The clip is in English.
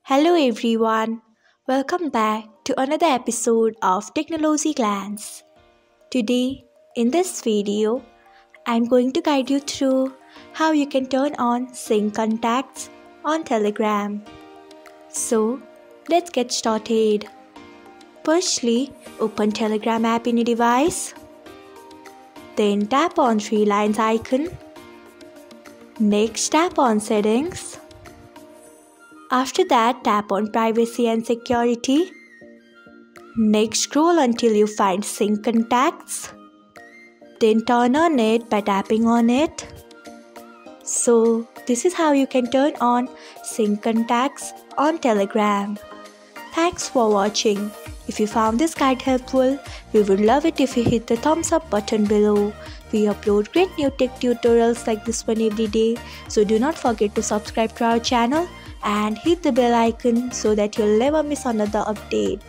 Hello everyone, welcome back to another episode of Technologyglance. Today, in this video, I'm going to guide you through how you can turn on sync contacts on Telegram. So, let's get started. Firstly, open Telegram app in your device. Then tap on three lines icon. Next, tap on settings. After that, tap on privacy and security. Next, scroll until you find sync contacts. Then turn on it by tapping on it. So, this is how you can turn on sync contacts on Telegram. Thanks for watching. If you found this guide helpful, we would love it if you hit the thumbs up button below. We upload great new tech tutorials like this one every day, so do not forget to subscribe to our channel and hit the bell icon so that you'll never miss another update.